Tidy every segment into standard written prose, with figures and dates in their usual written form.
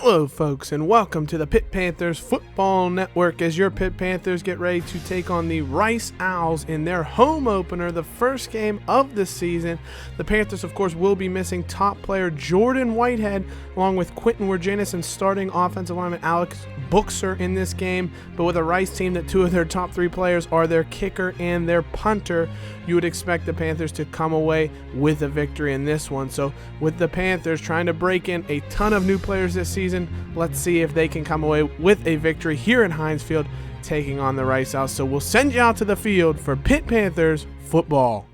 Hello folks, and welcome to the Pitt Panthers Football Network as your Pitt Panthers get ready to take on the Rice Owls in their home opener, the first game of the season. The Panthers, of course, will be missing top player Jordan Whitehead along with Quentin Wirginis and starting offensive lineman Alex Buxer in this game. But with a Rice team that two of their top three players are their kicker and their punter, you would expect the Panthers to come away with a victory in this one. So with the Panthers trying to break in a ton of new players this season, let's see if they can come away with a victory here in Heinz Field taking on the Rice Owls. So we'll send you out to the field for Pitt Panthers football.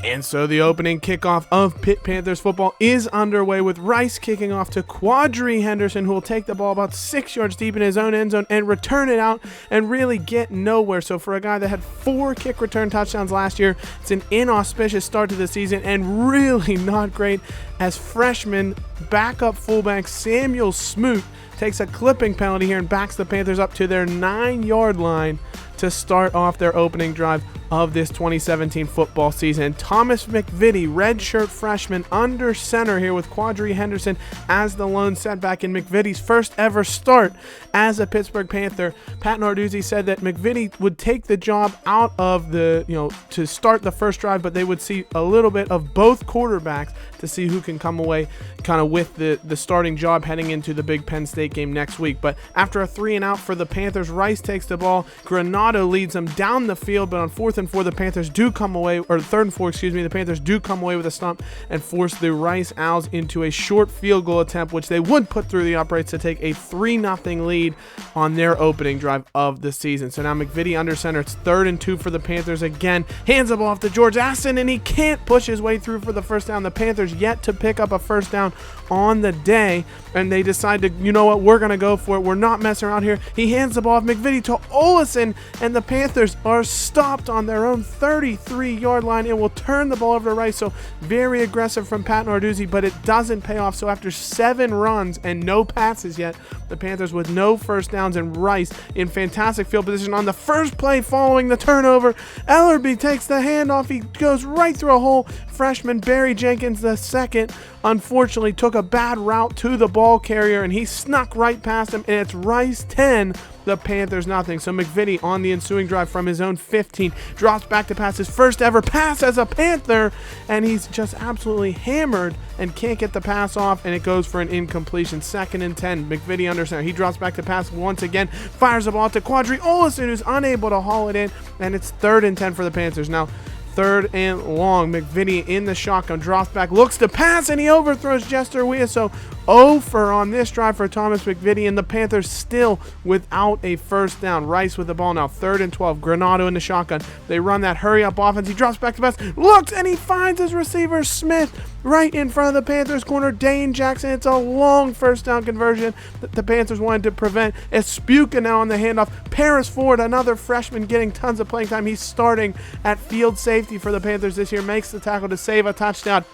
And so the opening kickoff of Pitt Panthers football is underway with Rice kicking off to Quadri Henderson, who will take the ball about 6 yards deep in his own end zone and return it out and really get nowhere. So for a guy that had 4 kick return touchdowns last year, it's an inauspicious start to the season and really not great as freshman backup fullback Samuel Smoot takes a clipping penalty here and backs the Panthers up to their 9-yard line to start off their opening drive of this 2017 football season. Thomas MacVittie, redshirt freshman, under center here with Quadri Henderson as the lone setback in MacVittie's first ever start as a Pittsburgh Panther. Pat Narduzzi said that MacVittie would take the job out of the, to start the first drive, but they would see a little bit of both quarterbacks to see who can come away kind of with the starting job heading into the big Penn State game next week. But after a 3-and-out for the Panthers, Rice takes the ball. Granado leads them down the field, but on 4th and 4, the Panthers do come away, or 3rd and 4, the Panthers do come away with a stump and force the Rice Owls into a short field goal attempt, which they would put through the uprights to take a 3-0 lead on their opening drive of the season. So now MacVittie under center. It's 3rd and 2 for the Panthers again. Hands the ball off to George Aston, and he can't push his way through for the first down. The Panthers yet to pick up a first down on the day, and they decide to, we're going to go for it. We're not messing around here. He hands the ball off MacVittie to Olison, and the Panthers are stopped on their own 33-yard line and will turn the ball over to Rice. So very aggressive from Pat Narduzzi, but it doesn't pay off. So after 7 runs and no passes yet, the Panthers with no first downs, and Rice in fantastic field position on the first play following the turnover. Ellerby takes the handoff. He goes right through a hole. Freshman Barry Jenkins II unfortunately took a bad route to the ball carrier, and he snuck right past him, and it's Rice 10, the Panthers nothing. So MacVittie on the ensuing drive from his own 15 drops back to pass his first ever pass as a Panther, and he's just absolutely hammered and can't get the pass off, and it goes for an incompletion. 2nd and 10. MacVittie under center. He drops back to pass once again, fires the ball to Quadri Olison, who's unable to haul it in, and it's 3rd and 10 for the Panthers. Now 3rd and long. MacVittie in the shotgun, drops back, looks to pass, and he overthrows Jester Weah. So 0 for on this drive for Thomas MacVittie, and the Panthers still without a first down. Rice with the ball now, 3rd and 12. Granado in the shotgun. They run that hurry-up offense. He drops back to pass, looks, and he finds his receiver Smith right in front of the Panthers corner, Dane Jackson. It's a long first down conversion that the Panthers wanted to prevent. Espuca now on the handoff. Paris Ford, another freshman getting tons of playing time. He's starting at field safety for the Panthers this year, makes the tackle to save a touchdown.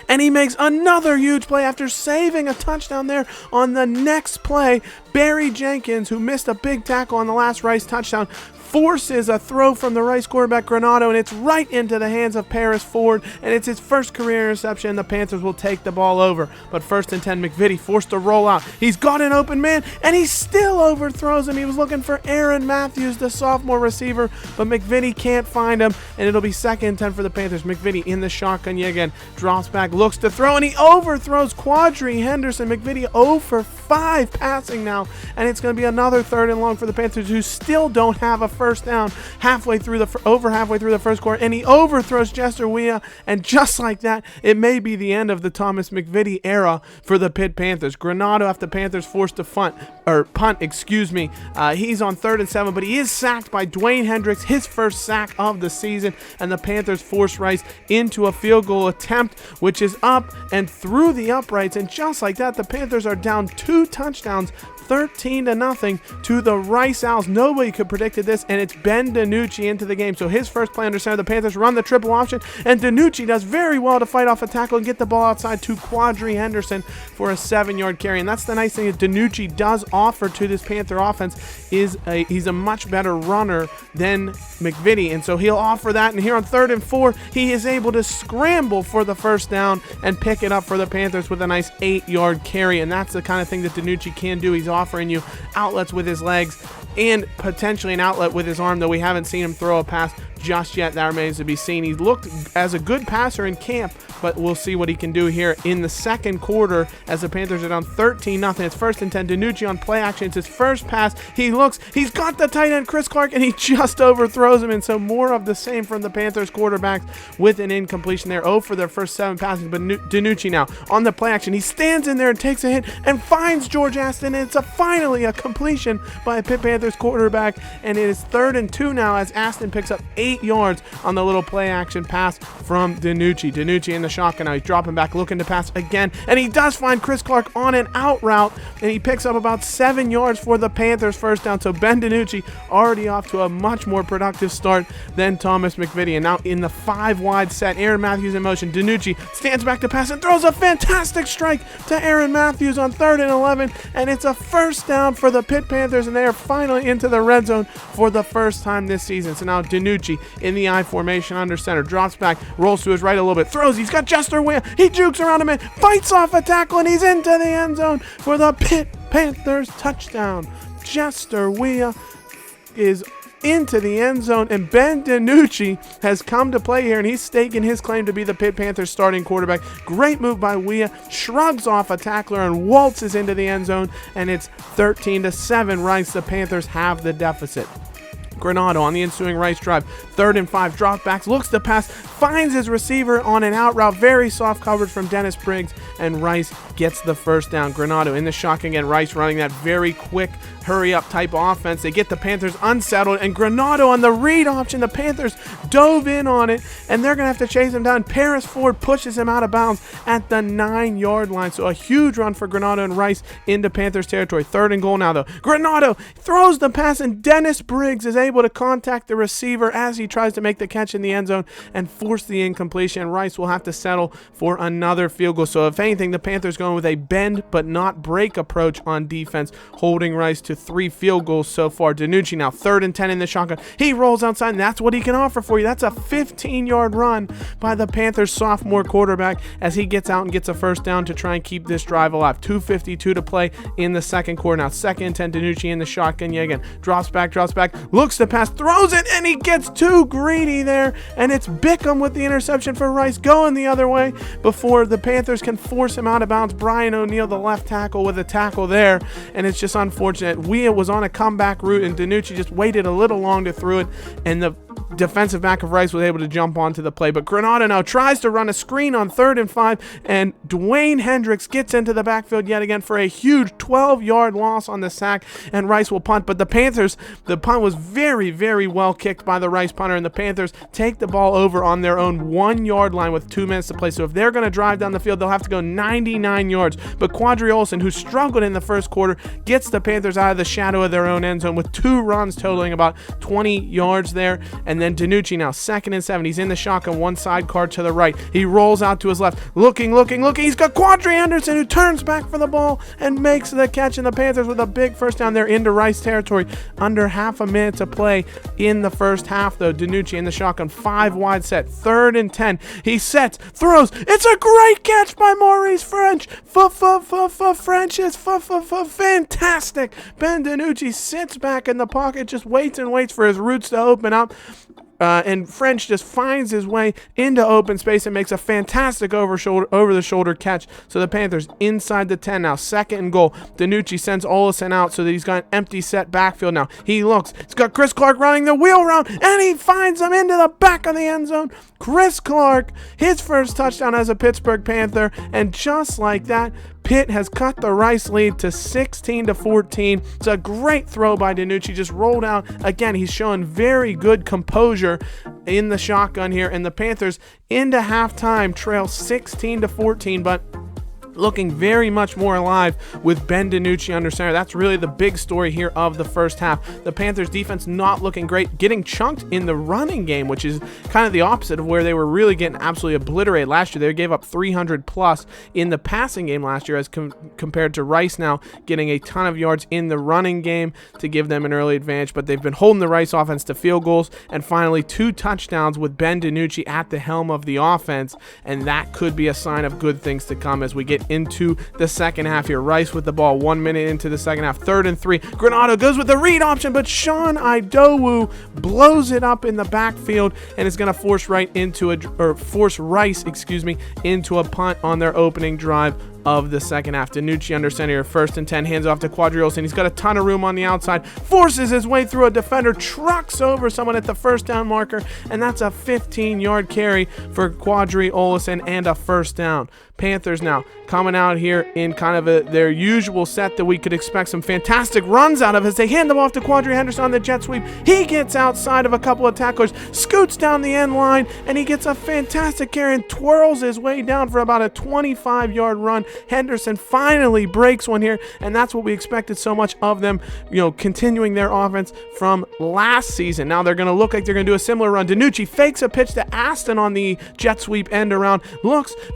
And he makes another huge play after saving a touchdown there on the next play. Barry Jenkins, who missed a big tackle on the last Rice touchdown, forces a throw from the Rice quarterback Granado, and it's right into the hands of Paris Ford, and it's his first career interception. The Panthers will take the ball over. But 1st and 10, MacVittie forced to roll out. He's got an open man, and he still overthrows him. He was looking for Aaron Matthews, the sophomore receiver, but MacVittie can't find him, and it'll be 2nd and 10 for the Panthers. MacVittie in the shotgun yet again, drops back, looks to throw, and he overthrows Quadri Henderson. MacVittie 0 for 5 passing now, and it's going to be another 3rd and long for the Panthers, who still don't have a first down over halfway through the first quarter, and he overthrows Jester Weah, and just like that, it may be the end of the Thomas MacVittie era for the Pitt Panthers. Granado, after the Panthers forced to punt, he's on 3rd and 7, but he is sacked by Dwayne Hendricks, his first sack of the season, and the Panthers force Rice into a field goal attempt, which is up and through the uprights, and just like that, the Panthers are down 2 touchdowns, 13-0 to the Rice Owls. Nobody could predicted this, and it's Ben DiNucci into the game. So his first play under center, the Panthers run the triple option, and DiNucci does very well to fight off a tackle and get the ball outside to Quadri Henderson for a 7-yard carry. And that's the nice thing that DiNucci does offer to this Panther offense is he's a much better runner than MacVittie, and so he'll offer that. And here on 3rd and 4, he is able to scramble for the first down and pick it up for the Panthers with a nice 8-yard carry. And that's the kind of thing that DiNucci can do. He's offering you outlets with his legs and potentially an outlet with his arm, though we haven't seen him throw a pass just yet. That remains to be seen. He looked as a good passer in camp, but we'll see what he can do here in the second quarter as the Panthers are down 13-0. It's 1st and 10. DiNucci on play action. It's his first pass. He looks. He's got the tight end, Chris Clark, and he just overthrows him. And so more of the same from the Panthers quarterbacks with an incompletion there. 0 for their first 7 passes, but DiNucci now on the play action. He stands in there and takes a hit and finds George Aston, and it's finally a completion by a Pitt Panthers quarterback, and it is 3rd and 2 now as Aston picks up 8 yards on the little play action pass from DiNucci. DiNucci in the shotgun now. He's dropping back, looking to pass again, and he does find Chris Clark on an out route, and he picks up about 7 yards for the Panthers first down. So Ben DiNucci already off to a much more productive start than Thomas MacVittie. And now in the 5 wide set, Aaron Matthews in motion. DiNucci stands back to pass and throws a fantastic strike to Aaron Matthews on 3rd and 11, and it's a first down for the Pitt Panthers, and they are finally into the red zone for the first time this season. So now DiNucci in the I formation under center, drops back, rolls to his right a little bit, throws. He's got Jester Weah. He jukes around him and fights off a tackle, and he's into the end zone for the Pitt Panthers touchdown. Jester Weah is into the end zone, and Ben DiNucci has come to play here, and he's staking his claim to be the Pitt Panthers starting quarterback. Great move by Weah, shrugs off a tackler and waltzes into the end zone, and it's 13-7 Rice. The Panthers have the deficit. Granado on the ensuing Rice drive, 3rd and 5, drop backs, looks to pass, finds his receiver on an out route, very soft coverage from Dennis Briggs, and Rice gets the first down. Granado in the shotgun again, Rice running that very quick hurry-up type of offense. They get the Panthers unsettled, and Granado on the read option, the Panthers dove in on it, and they're going to have to chase him down. Paris Ford pushes him out of bounds at the 9-yard line, so a huge run for Granado and Rice into Panthers territory. 3rd and goal now, though. Granado throws the pass, and Dennis Briggs is able to contact the receiver as he tries to make the catch in the end zone and force the incompletion. Rice will have to settle for another field goal. So if anything, the Panthers going with a bend but not break approach on defense, holding Rice to 3 field goals so far. DiNucci now 3rd and 10 in the shotgun. He rolls outside, and that's what he can offer for you. That's a 15-yard run by the Panthers sophomore quarterback as he gets out and gets a first down to try and keep this drive alive. 2:52 to play in the second quarter. Now 2nd and 10, DiNucci in the shotgun yet again. Drops back, looks to pass, throws it, and he gets too greedy there, and it's Bickham with the interception for Rice going the other way before the Panthers can force him out of bounds. Brian O'Neill, the left tackle, with a tackle there, and it's just unfortunate. Weah was on a comeback route, and DiNucci just waited a little long to throw it, and the defensive back of Rice was able to jump onto the play. But Granado now tries to run a screen on 3rd and 5, and Dwayne Hendricks gets into the backfield yet again for a huge 12-yard loss on the sack, and Rice will punt. But the Panthers, the punt was very, very well kicked by the Rice punter, and the Panthers take the ball over on their own 1-yard line with 2 minutes to play. So if they're going to drive down the field, they'll have to go 99 yards. But Quadri Olson, who struggled in the first quarter, gets the Panthers out of the shadow of their own end zone with 2 runs totaling about 20 yards there. And then DiNucci now 2nd and 7. He's in the shotgun, one sidecar to the right. He rolls out to his left, looking. He's got Quadri Henderson, who turns back for the ball and makes the catch, and the Panthers with a big first down there into Rice territory. Under half a minute to play in the first half, though. DiNucci in the shotgun, 5 wide set, 3rd and 10. He sets, throws. It's a great catch by Maurice French. French is fantastic. Ben DiNucci sits back in the pocket, just waits and waits for his roots to open up. And French just finds his way into open space and makes a fantastic over-the-shoulder catch. So the Panthers inside the 10 now, 2nd and goal. DiNucci sends Olison out so that he's got an empty set backfield now. He looks. He's got Chris Clark running the wheel route, and he finds him into the back of the end zone. Chris Clark, his first touchdown as a Pittsburgh Panther, and just like that, Pitt has cut the Rice lead to 16-14. It's a great throw by DiNucci, just rolled out. Again, he's showing very good composure in the shotgun here, and the Panthers into halftime trail 16-14, but looking very much more alive with Ben DiNucci under center. That's really the big story here of the first half. The Panthers defense not looking great, getting chunked in the running game, which is kind of the opposite of where they were really getting absolutely obliterated last year. They gave up 300 plus in the passing game last year as compared to Rice now getting a ton of yards in the running game to give them an early advantage, but they've been holding the Rice offense to field goals, and finally 2 touchdowns with Ben DiNucci at the helm of the offense, and that could be a sign of good things to come as we get into the second half here. Rice with the ball 1 minute into the second half, 3rd and 3. Granado goes with the read option, but Sean Idowu blows it up in the backfield and is going to force Rice into a punt on their opening drive of the second half. DiNucci under center, 1st and 10, hands off to Quadri. He's got a ton of room on the outside, forces his way through a defender, trucks over someone at the first down marker, and that's a 15-yard carry for Quadri and a first down. Panthers now coming out here in kind of their usual set that we could expect some fantastic runs out of as they hand them off to Quadri Henderson on the jet sweep. He gets outside of a couple of tacklers, scoots down the end line, and he gets a fantastic carry and twirls his way down for about a 25-yard run. Henderson finally breaks one here, and that's what we expected so much of them, continuing their offense from last season. Now they're going to look like they're going to do a similar run. DiNucci fakes a pitch to Aston on the jet sweep end around,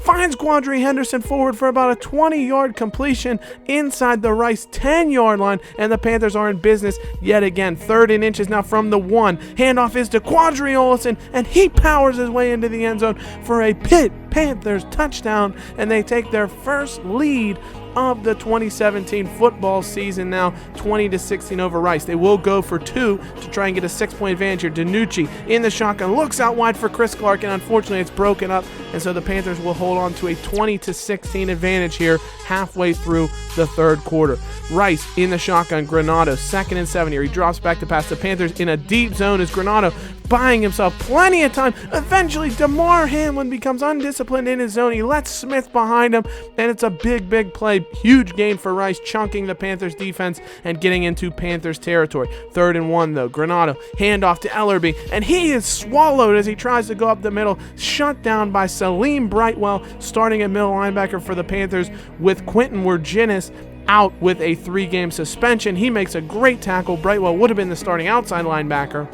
finds Quadri Henderson forward for about a 20-yard completion inside the Rice 10-yard line, and the Panthers are in business yet again. 3rd and inches now from the 1. Handoff is to Quadri Olison, and he powers his way into the end zone for a Pitt Panthers touchdown, and they take their first lead of the 2017 football season now, 20-16 over Rice. They will go for 2 to try and get a 6-point advantage here. DiNucci in the shotgun, looks out wide for Chris Clark, and unfortunately it's broken up, and so the Panthers will hold on to a 20-16 advantage here halfway through the 3rd quarter. Rice in the shotgun, Granado 2nd and 7 here. He drops back to pass the Panthers in a deep zone as Granado buying himself plenty of time. Eventually, DeMar Hamlin becomes undisciplined in his zone. He lets Smith behind him, and it's a big play. Huge gain for Rice, chunking the Panthers defense and getting into Panthers territory. 3rd and 1 though. Granado, handoff to Ellerby, and he is swallowed as he tries to go up the middle. Shut down by Salim Brightwell, starting at middle linebacker for the Panthers, with Quentin Wirginis out with a 3-game suspension. He makes a great tackle. Brightwell would have been the starting outside linebacker,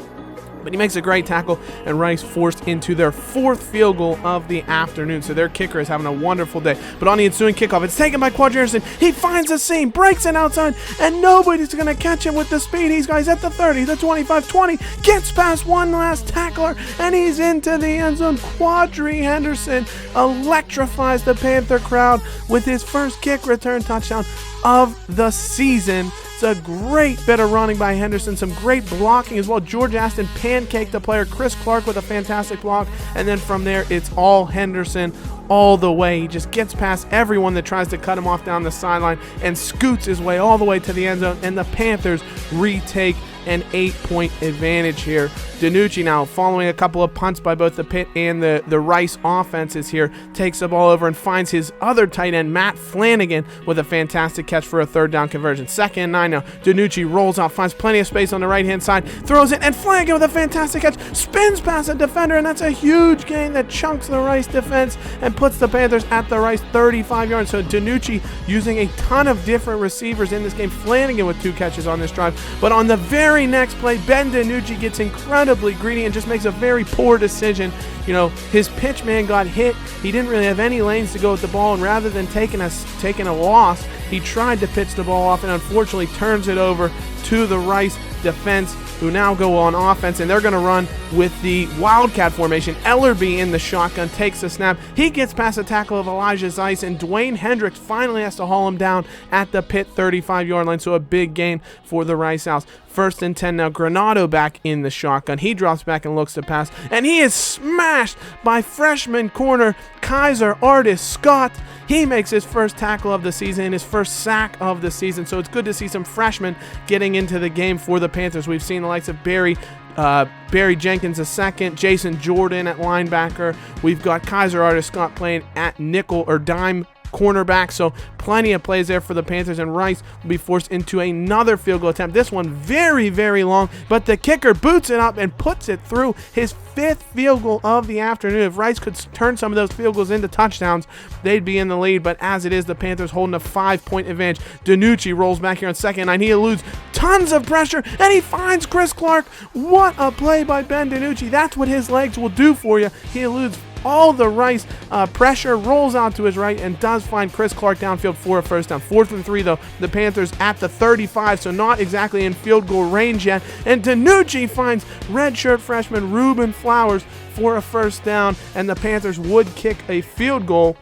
but he makes a great tackle, and Rice forced into their 4th field goal of the afternoon. So their kicker is having a wonderful day. But on the ensuing kickoff, it's taken by Quadri Henderson. He finds a seam, breaks it outside, and nobody's going to catch him with the speed. He's at the 30, the 25, 20, gets past one last tackler, and he's into the end zone. Quadri Henderson electrifies the Panther crowd with his first kick return touchdown of the season. It's a great bit of running by Henderson, some great blocking as well. George Aston pancaked the player, Chris Clark with a fantastic block, and then from there it's all Henderson all the way. He just gets past everyone that tries to cut him off down the sideline and scoots his way all the way to the end zone, and the Panthers retake an 8-point advantage here. DiNucci now, following a couple of punts by both the Pitt and the Rice offenses here, takes the ball over and finds his other tight end, Matt Flanagan, with a fantastic catch for a 3rd down conversion. 2nd and 9 now. DiNucci rolls out, finds plenty of space on the right-hand side, throws it, and Flanagan with a fantastic catch, spins past a defender, and that's a huge gain that chunks the Rice defense and puts the Panthers at the Rice 35 yards. So DiNucci using a ton of different receivers in this game. Flanagan with 2 catches on this drive, but on the very next play, Ben DiNucci gets incredibly greedy and just makes a very poor decision. His pitch man got hit. He didn't really have any lanes to go with the ball, and rather than taking a loss, he tried to pitch the ball off and unfortunately turns it over to the Rice defense, who now go on offense, and they're going to run with the Wildcat formation. Ellerby in the shotgun takes the snap. He gets past the tackle of Elijah Zeiss, and Dwayne Hendricks finally has to haul him down at the Pitt 35-yard line, so a big gain for the Rice House. 1st and 10 now. Granado back in the shotgun. He drops back and looks to pass, and he is smashed by freshman corner Kaiser Artis Scott. He makes his first tackle of the season, his first sack of the season, so it's good to see some freshmen getting into the game for the Panthers. We've seen the likes of Barry Jenkins II, Jason Jordan at linebacker. We've got Kaiser Artis Scott playing at nickel or dime cornerback. So plenty of plays there for the Panthers, and Rice will be forced into another field goal attempt. This one very, very long, but the kicker boots it up and puts it through. His 5th field goal of the afternoon. If Rice could turn some of those field goals into touchdowns, they'd be in the lead, but as it is, the Panthers holding a 5-point advantage. DiNucci rolls back here on 2nd and 9. He eludes tons of pressure, and he finds Chris Clark. What a play by Ben DiNucci. That's what his legs will do for you. He eludes all the Rice pressure, rolls out to his right, and does find Chris Clark downfield for a first down. 4th and 3, though. The Panthers at the 35, so not exactly in field goal range yet. And DiNucci finds redshirt freshman Ruben Flowers for a first down, and the Panthers would kick a field goal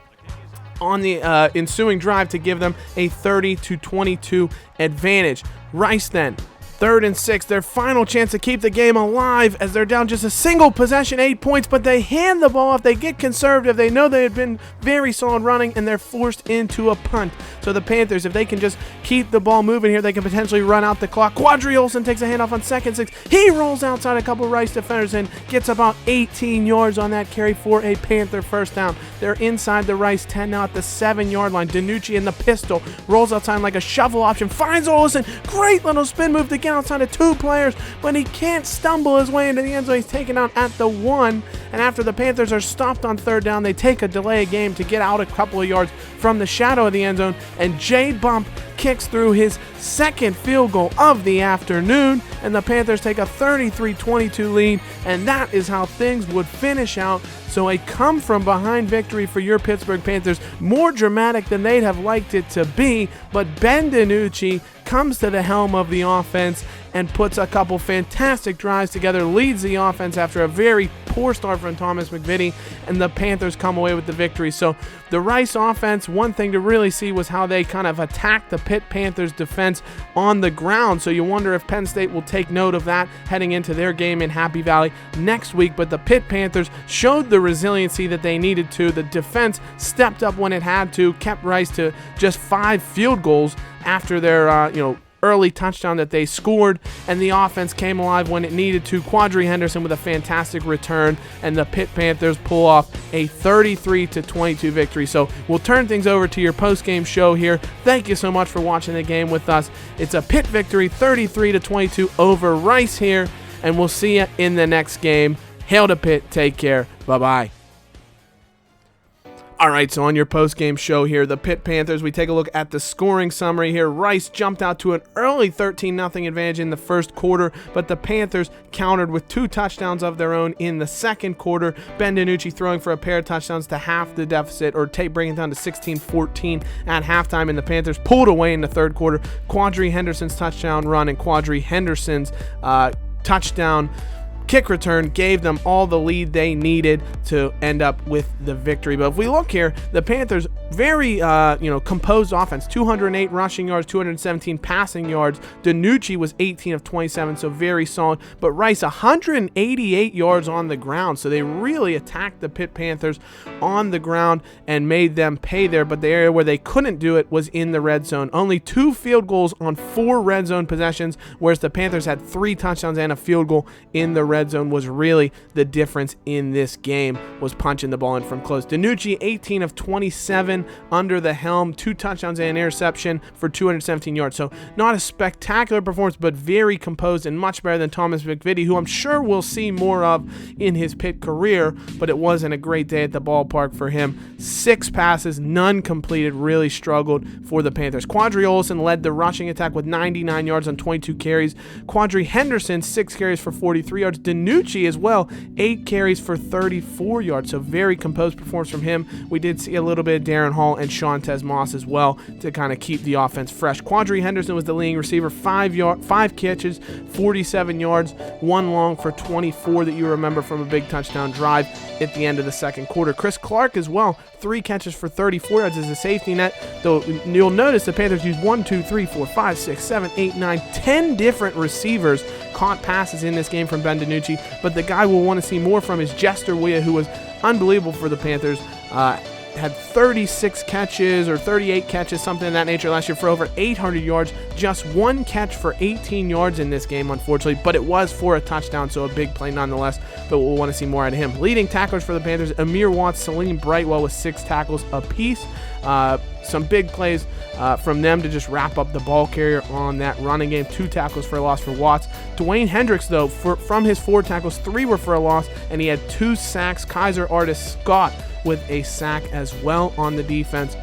on the ensuing drive to give them a 30-22 advantage. Rice then, 3rd and 6, their final chance to keep the game alive as they're down just a single possession, 8 points, but they hand the ball off. They get conservative. They know they had been very solid running, and they're forced into a punt. So the Panthers, if they can just keep the ball moving here, they can potentially run out the clock. Quadri Olson takes a handoff on 2nd and 6. He rolls outside a couple Rice defenders and gets about 18 yards on that carry for a Panther first down. They're inside the Rice 10 now at the 7-yard line. DiNucci in the pistol rolls outside like a shovel option, finds Olson. Great little spin move to get outside of 2 players, but he can't stumble his way into the end zone. He's taken out at the 1, and after the Panthers are stopped on 3rd down, they take a delay of game to get out a couple of yards from the shadow of the end zone, and Jay Bump kicks through his 2nd field goal of the afternoon, and the Panthers take a 33-22 lead, and that is how things would finish out. So a come-from-behind victory for your Pittsburgh Panthers, more dramatic than they'd have liked it to be, but Ben DiNucci comes to the helm of the offense and puts a couple fantastic drives together, leads the offense after a very poor start from Thomas MacVittie, and the Panthers come away with the victory. So the Rice offense, one thing to really see was how they kind of attacked the Pitt Panthers defense on the ground. So you wonder if Penn State will take note of that heading into their game in Happy Valley next week. But the Pitt Panthers showed the resiliency that they needed to. The defense stepped up when it had to, kept Rice to just 5 field goals after their early touchdown that they scored, and the offense came alive when it needed to. Quadri Henderson with a fantastic return, and the Pitt Panthers pull off a 33-22 victory. So we'll turn things over to your post-game show here. Thank you so much for watching the game with us. It's a Pitt victory, 33-22 over Rice here, and we'll see you in the next game. Hail to Pitt. Take care. Bye-bye. All right, so on your post-game show here, the Pitt Panthers, we take a look at the scoring summary here. Rice jumped out to an early 13-0 advantage in the first quarter, but the Panthers countered with 2 touchdowns of their own in the second quarter. Ben DiNucci throwing for a pair of touchdowns to half the deficit, or bringing it down to 16-14 at halftime, and the Panthers pulled away in the third quarter. Quadri Henderson's touchdown run and Quadri Henderson's touchdown kick return gave them all the lead they needed to end up with the victory. But if we look here, the Panthers very composed offense, 208 rushing yards, 217 passing yards. DiNucci was 18 of 27, so very solid. But Rice 188 yards on the ground, so they really attacked the Pitt Panthers on the ground and made them pay there. But the area where they couldn't do it was in the red zone. Only 2 field goals on 4 red zone possessions, whereas the Panthers had 3 touchdowns and a field goal in the red zone. Was really the difference in this game, was punching the ball in from close. DiNucci 18 of 27 under the helm, 2 touchdowns and an interception for 217 yards. So not a spectacular performance, but very composed and much better than Thomas MacVittie, who I'm sure we'll see more of in his Pitt career, but it wasn't a great day at the ballpark for him. 6 passes, none completed, really struggled for the Panthers. Quadri Olson led the rushing attack with 99 yards on 22 carries. Quadri Henderson, 6 carries for 43 yards. DiNucci as well, 8 carries for 34 yards, so very composed performance from him. We did see a little bit of Darren Hall and Shantez Moss as well to kind of keep the offense fresh. Quadri Henderson was the leading receiver, 5 catches, 47 yards, 1 long for 24 that you remember from a big touchdown drive at the end of the second quarter. Chris Clark as well, 3 catches for 34 yards as a safety net, though you'll notice the Panthers used 1, 2, 3, 4, 5, 6, 7, 8, 9, 10 different receivers caught passes in this game from Ben DiNucci, but the guy we'll want to see more from is Jester Weah, who was unbelievable for the Panthers. had 36 catches or 38 catches, something of that nature last year for over 800 yards. Just one catch for 18 yards in this game, unfortunately, but it was for a touchdown, so a big play nonetheless, but we'll want to see more out of him. Leading tacklers for the Panthers, Amir Watts, Salim Brightwell with 6 tackles apiece. Some big plays from them to just wrap up the ball carrier on that running game. 2 tackles for a loss for Watts. Dwayne Hendricks, though, from his 4 tackles, 3 were for a loss, and he had 2 sacks. Kaiser Artis-Scott with a sack as well on the defense.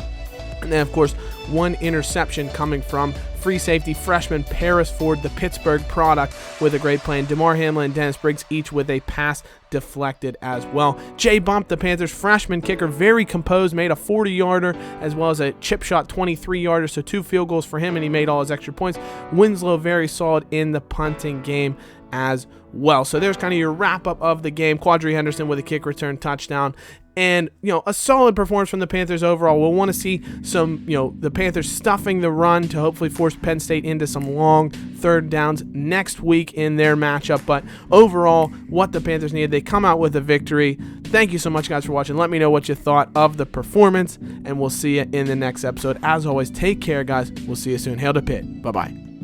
And then, of course, 1 interception coming from free safety freshman Paris Ford, the Pittsburgh product, with a great play. And DeMar Hamlin and Dennis Briggs each with a pass deflected as well. Jay Bump, the Panthers freshman kicker, very composed, made a 40-yarder as well as a chip shot 23-yarder, so 2 field goals for him, and he made all his extra points. Winslow very solid in the punting game as well. So there's kind of your wrap-up of the game. Quadri Henderson with a kick return touchdown. And, a solid performance from the Panthers overall. We'll want to see some, the Panthers stuffing the run to hopefully force Penn State into some long third downs next week in their matchup. But overall, what the Panthers needed, they come out with a victory. Thank you so much, guys, for watching. Let me know what you thought of the performance, and we'll see you in the next episode. As always, take care, guys. We'll see you soon. Hail to Pitt. Bye-bye.